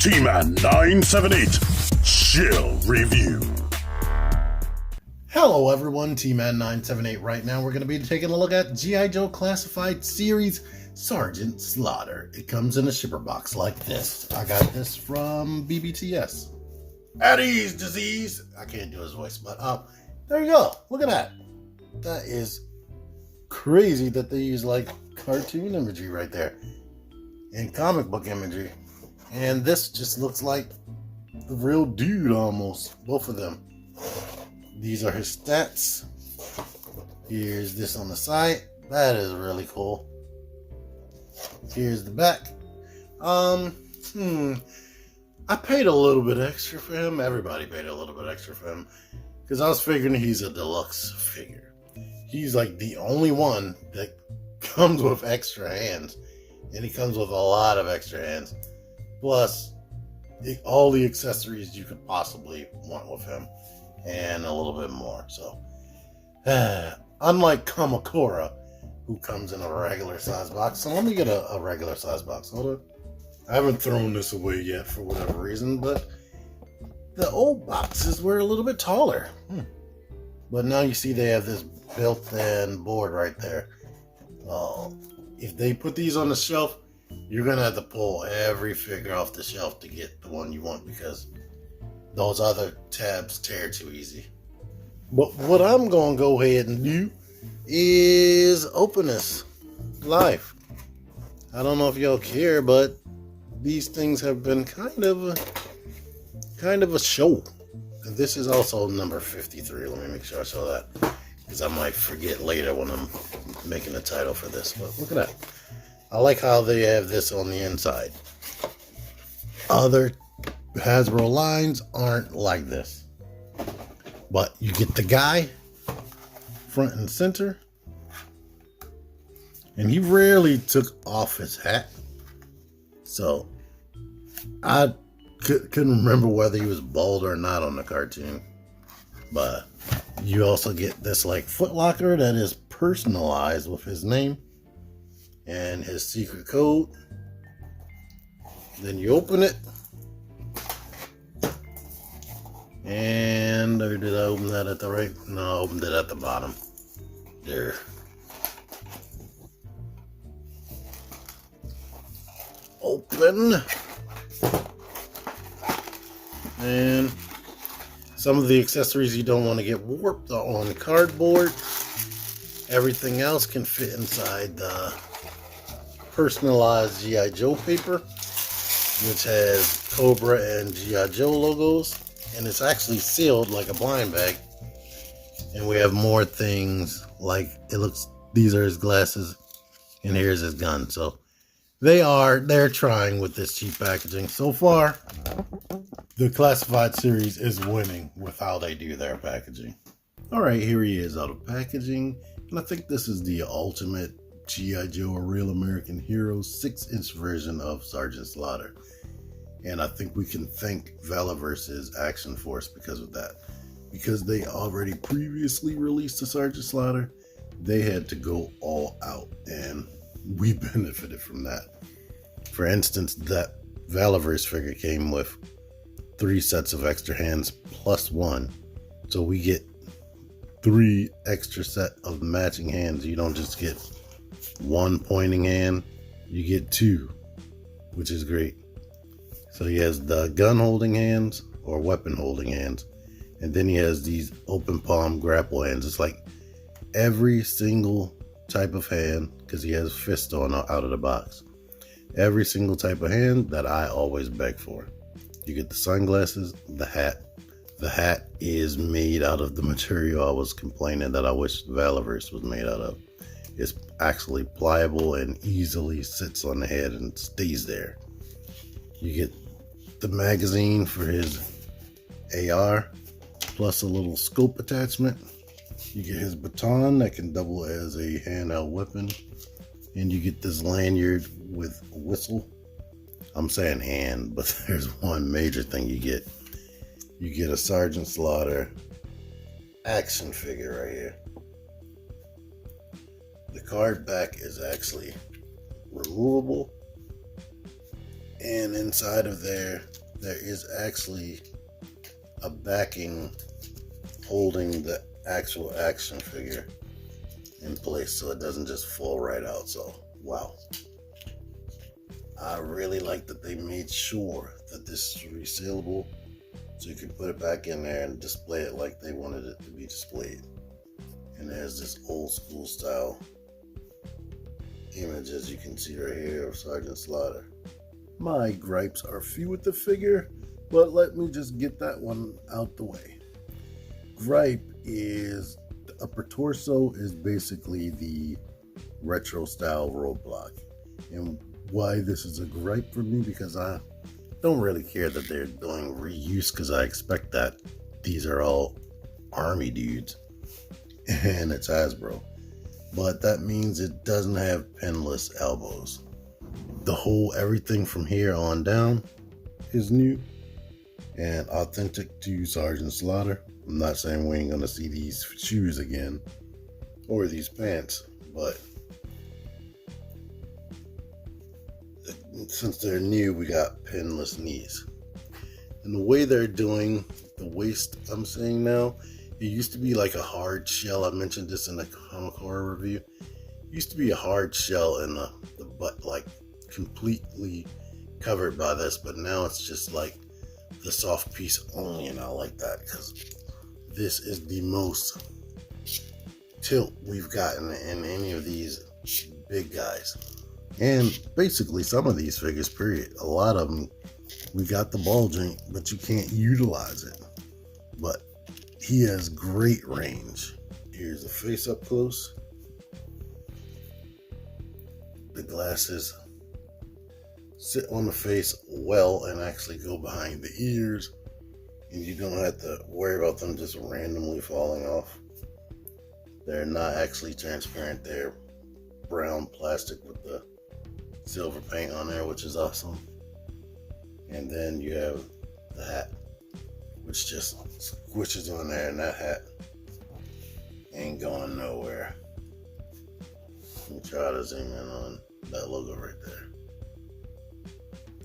T-Man 978 Chill Review. Hello everyone, T-Man 978. Right now we're going to be taking a look at GIJoe Classified Series Sergeant Slaughter. It comes in a shipper box like this. I got this from BBTS. At ease, disease. I can't do his voice, but there you go. Look at that. That is crazy that they use like cartoon imagery right there and comic book imagery. And this just looks like the real dude almost. Both of them. These are his stats. Here's this on the side. That is really cool. Here's the back. I paid a little bit extra for him. Everybody paid a little bit extra for him because I was figuring he's a deluxe figure. He's like the only one that comes with extra hands, and he comes with a lot of extra hands, plus all the accessories you could possibly want with him, and a little bit more. So, unlike Kamakura, who comes in a regular size box. So let me get a regular size box. Hold on. I haven't thrown this away yet for whatever reason, but the old boxes were a little bit taller. But now you see they have this built-in board right there. If they put these on the shelf, you're going to have to pull every figure off the shelf to get the one you want because those other tabs tear too easy. But what I'm going to go ahead and do is open this live. I don't know if y'all care, but these things have been kind of a show. And this is also number 53. Let me make sure I show that because I might forget later when I'm making a title for this. But look at that. I like how they have this on the inside. Other Hasbro lines aren't like this. But you get the guy front and center. And he rarely took off his hat. So I couldn't remember whether he was bald or not on the cartoon. But you also get this like foot locker that is personalized with his name and his secret code. Then you open it. And or did I open that at the right? No, I opened it at the bottom. There. Open. And some of the accessories you don't want to get warped are on cardboard. Everything else can fit inside the personalized G.I. Joe paper, which has Cobra and G.I. Joe logos. And it's actually sealed like a blind bag. And we have more things like these are his glasses and here's his gun. So they're trying with this cheap packaging. So far, the Classified Series is winning with how they do their packaging. All right, here he is out of packaging. And I think this is the ultimate G.I. Joe, a Real American Hero 6-inch version of Sergeant Slaughter. And I think we can thank Valaverse's Action Force because of that. Because they already previously released the Sergeant Slaughter, they had to go all out. And we benefited from that. For instance, that Valaverse figure came with 3 sets of extra hands plus 1. So we get 3 extra set of matching hands. You don't just get 1 pointing hand, you get 2, which is great. So he has the gun holding hands or weapon holding hands. And then he has these open palm grapple hands. It's like every single type of hand, because he has fists on out of the box. Every single type of hand that I always beg for. You get the sunglasses, the hat. The hat is made out of the material I was complaining that I wish Valaverse was made out of. It's actually pliable and easily sits on the head and stays there. You get the magazine for his AR, plus a little scope attachment. You get his baton that can double as a handheld weapon. And you get this lanyard with a whistle. I'm saying hand, but there's one major thing you get. You get a Sergeant Slaughter action figure right here. The card back is actually removable. And inside of there is actually a backing holding the actual action figure in place so it doesn't just fall right out. So, wow. I really like that they made sure that this is resealable so you can put it back in there and display it like they wanted it to be displayed. And there's this old school style image, as you can see right here, of Sergeant Slaughter. My gripes are few with the figure, but let me just get that one out the way. Gripe is the upper torso is basically the retro style roadblock. And why this is a gripe for me, because I don't really care that they're doing reuse, because I expect that these are all army dudes and it's Hasbro. But that means it doesn't have pinless elbows. The whole everything from here on down is new and authentic to Sergeant Slaughter. I'm not saying we ain't gonna see these shoes again or these pants, but since they're new, we got pinless knees. And the way they're doing the waist, I'm saying now, it used to be like a hard shell. I mentioned this in the comic horror review. It used to be a hard shell and the butt like completely covered by this, but now it's just like the soft piece only, and I like that because this is the most tilt we've gotten in any of these big guys. And basically some of these figures, period. A lot of them, we got the ball joint, but you can't utilize it. But he has great range. Here's the face up close. The glasses sit on the face well and actually go behind the ears. And you don't have to worry about them just randomly falling off. They're not actually transparent. They're brown plastic with the silver paint on there, which is awesome. And then you have the hat, which just squishes on there, and that hat ain't going nowhere. Let me try to zoom in on that logo right there.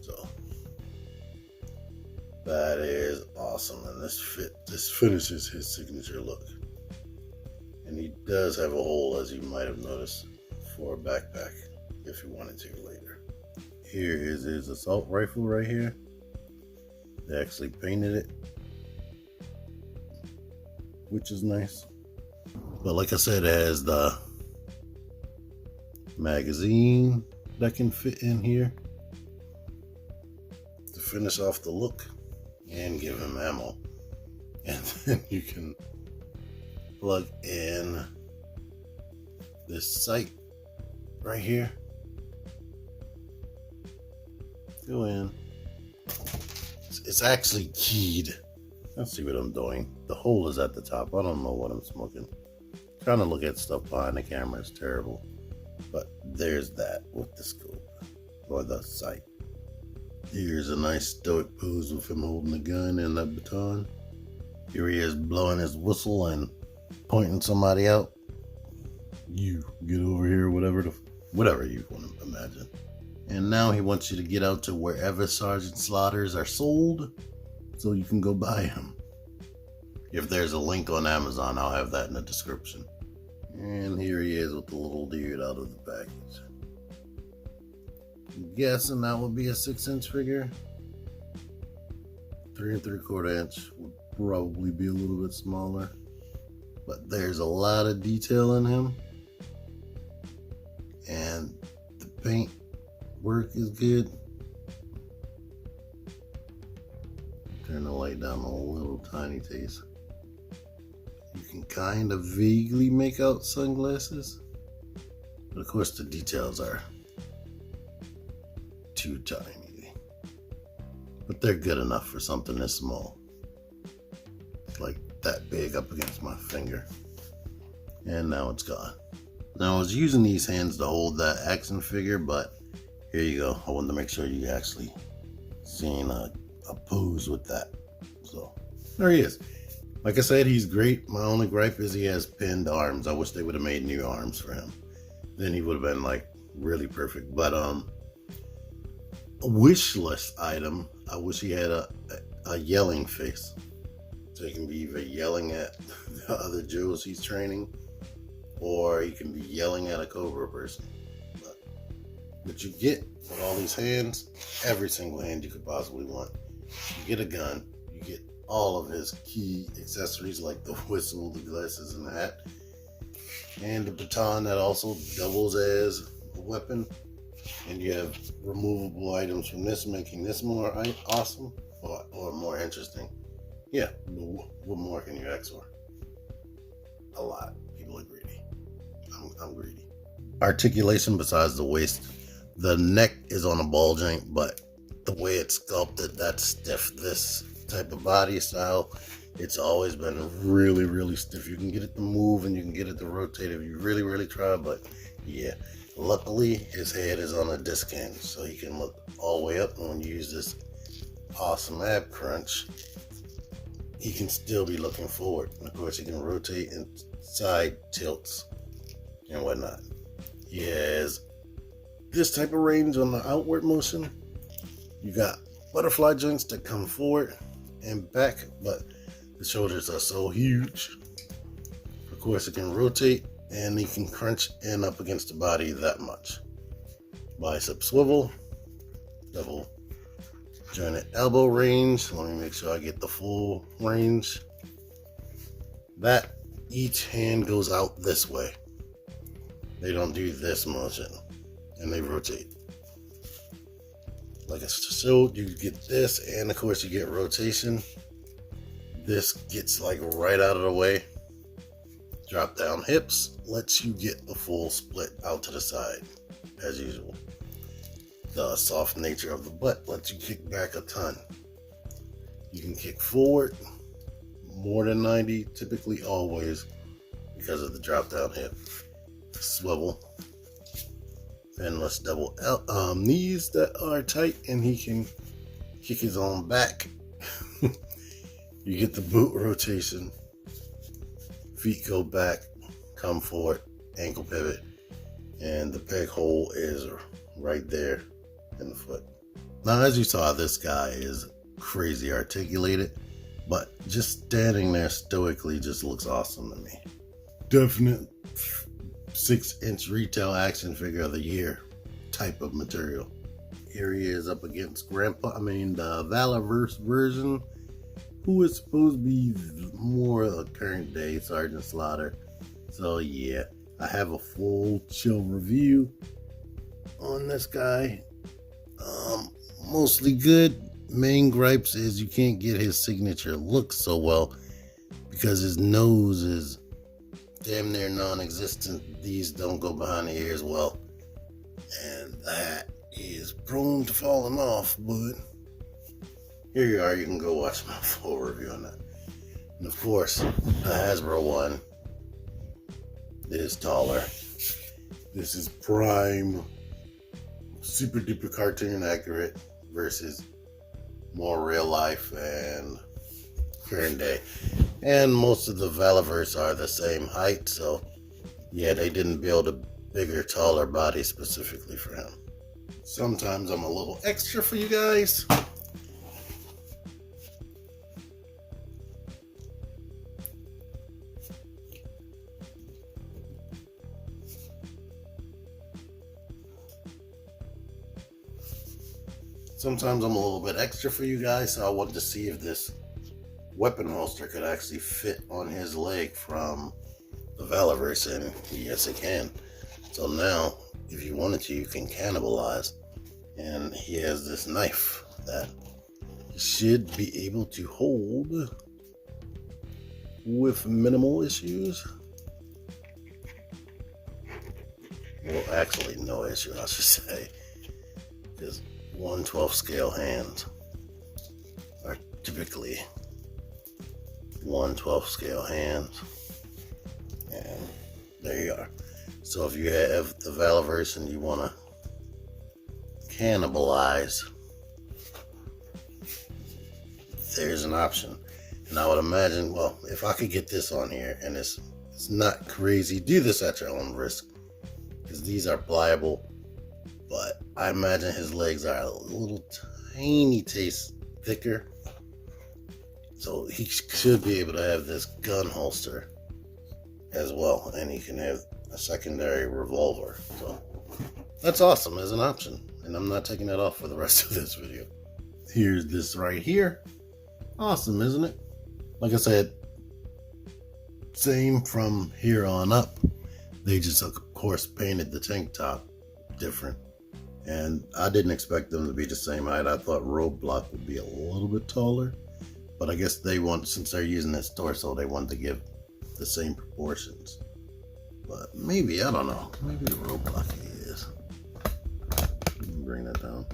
So that is awesome, and this finishes his signature look. And he does have a hole, as you might have noticed, for a backpack if you wanted to later. Here is his assault rifle right here. They actually painted it, which is nice. But like I said, it has the magazine that can fit in here to finish off the look and give him ammo. And then you can plug in this sight right here. Go in. It's actually keyed. Let's see what I'm doing. The hole is at the top. I don't know what I'm smoking. Trying to look at stuff behind the camera is terrible. But there's that with the scope or the sight. Here's a nice stoic pose with him holding the gun and the baton. Here he is blowing his whistle and pointing somebody out. You get over here, whatever you want to imagine. And now he wants you to get out to wherever Sergeant Slaughters are sold so you can go buy them. If there's a link on Amazon, I'll have that in the description. And here he is with the little dude out of the package. I'm guessing that would be a 6-inch figure. 3 3/4 inch would probably be a little bit smaller. But there's a lot of detail in him. And the paint work is good. Turn the light down a little tiny taste. You can kind of vaguely make out sunglasses, but of course the details are too tiny. But they're good enough for something this small. It's like that big up against my finger. And now it's gone. Now I was using these hands to hold that action figure, but here you go. I wanted to make sure you actually seen a pose with that. So there he is. Like I said, he's great. My only gripe is he has pinned arms. I wish they would have made new arms for him. Then he would have been like really perfect. But wish list item. I wish he had a yelling face, so he can be either yelling at the other Joes he's training, or he can be yelling at a Cobra person. But you get with all these hands, every single hand you could possibly want. You get a gun, you get all of his key accessories like the whistle, the glasses, and the hat, and the baton that also doubles as a weapon. And you have removable items from this, making this more awesome or more interesting. Yeah, what more can you ask for? A lot. People are greedy. I'm greedy. Articulation besides the waist. The neck is on a ball joint, but the way it's sculpted, that's stiff. This type of body style, it's always been really, really stiff. You can get it to move and you can get it to rotate if you really, really try, but yeah. Luckily, his head is on a disc hinge, so he can look all the way up. And when you use this awesome ab crunch, he can still be looking forward. And of course, he can rotate and side tilts and whatnot. He has this type of range on the outward motion. You got butterfly joints that come forward and back, but the shoulders are so huge. Of course, it can rotate. And he can crunch in up against the body that much. Bicep swivel, double jointed elbow range. Let me make sure I get the full range. That each hand goes out this way. They don't do this motion, and they rotate. Like I showed, you get this, and of course you get rotation. This gets like right out of the way. Drop down hips lets you get the full split out to the side, as usual. The soft nature of the butt lets you kick back a ton. You can kick forward more than 90, typically always, because of the drop down hip. Swivel. Finless double knees that are tight, and he can kick his own back. You get the boot rotation. Feet go back, come forward, ankle pivot, and the peg hole is right there in the foot. Now, as you saw, this guy is crazy articulated, but just standing there stoically just looks awesome to me. Definite 6-inch retail action figure of the year type of material. Here he is up against the Valorverse version, who is supposed to be more a current day Sergeant Slaughter. So yeah, I have a full chill review on this guy. Mostly good. Main gripes is you can't get his signature look so well because his nose is damn near non-existent. These don't go behind the ears well, and that is prone to falling off, but here you are. You can go watch my full review on that. And of course, the Hasbro one is taller. This is prime, super duper cartoon accurate versus more real life and current day. And most of the Valorverse are the same height, so yeah, they didn't build a bigger, taller body specifically for him. Sometimes I'm a little extra for you guys. Sometimes I'm a little bit extra for you guys, so I wanted to see if this weapon holster could actually fit on his leg from the Valorverse, and yes it can. So now, if you wanted to, you can cannibalize. And he has this knife that he should be able to hold with minimal issues. Well, actually, no issue, I should say. Because 1/12 scale hands are typically 1/12 scale hands. And there you are. So if you have the Valorverse and you want to cannibalize, there's an option. And I would imagine, well, if I could get this on here and it's not crazy, do this at your own risk, because these are pliable but I imagine his legs are a little tiny taste thicker. So he should be able to have this gun holster as well, and he can have a secondary revolver. So that's awesome as an option, and I'm not taking that off for the rest of this video. Here's this right here. Awesome, isn't it? Like I said, same from here on up. They just, of course, painted the tank top different, and I didn't expect them to be the same height. I thought Roadblock would be a little bit taller, but I guess they want, since they're using this torso, they want to give the same proportions. But maybe, I don't know, maybe the Roadblock is. Bring that down.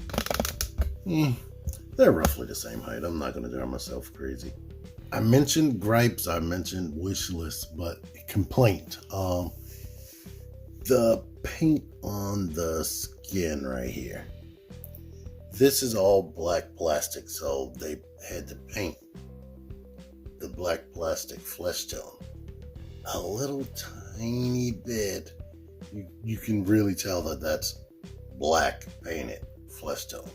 They're roughly the same height. I'm not going to drive myself crazy. I mentioned gripes, I mentioned wish list, but complaint. The paint on the skin right here. This is all black plastic, so they had to paint the black plastic flesh tone a little tiny bit. You can really tell that that's black painted flesh tone.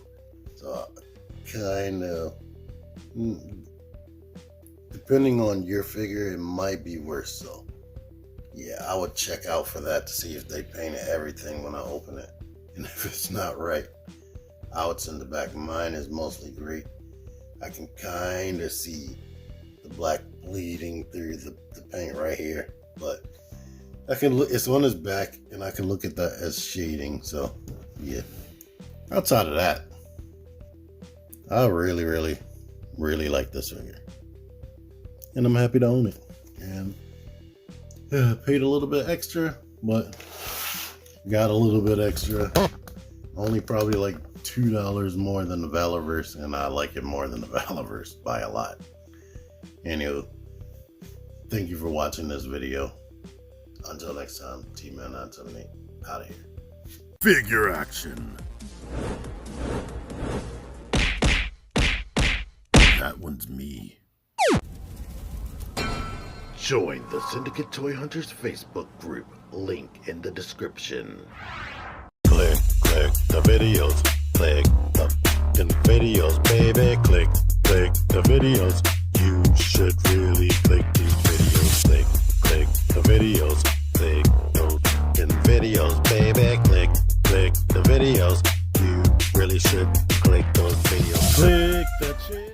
So kind of, depending on your figure, it might be worse. So yeah, I would check out for that to see if they painted everything when I open it, and if it's not right, how it's in the back. Mine is mostly great. I can kind of see the black bleeding through the paint right here, but I can look, it's on his back, and I can look at that as shading. So yeah, outside of that, I really like this figure, and I'm happy to own it. And paid a little bit extra, but got a little bit extra. Only probably like $2 more than the Valorverse, and I like it more than the Valorverse by a lot. Anyway, thank you for watching this video. Until next time, T-Man978 out of here. Figure action. That one's me. Join the Syndicate Toy Hunters Facebook group, link in the description. Click the videos, click the videos, baby, click the videos. You should really click these videos, click the videos, click those videos, baby, click the videos. You really should click those videos. Click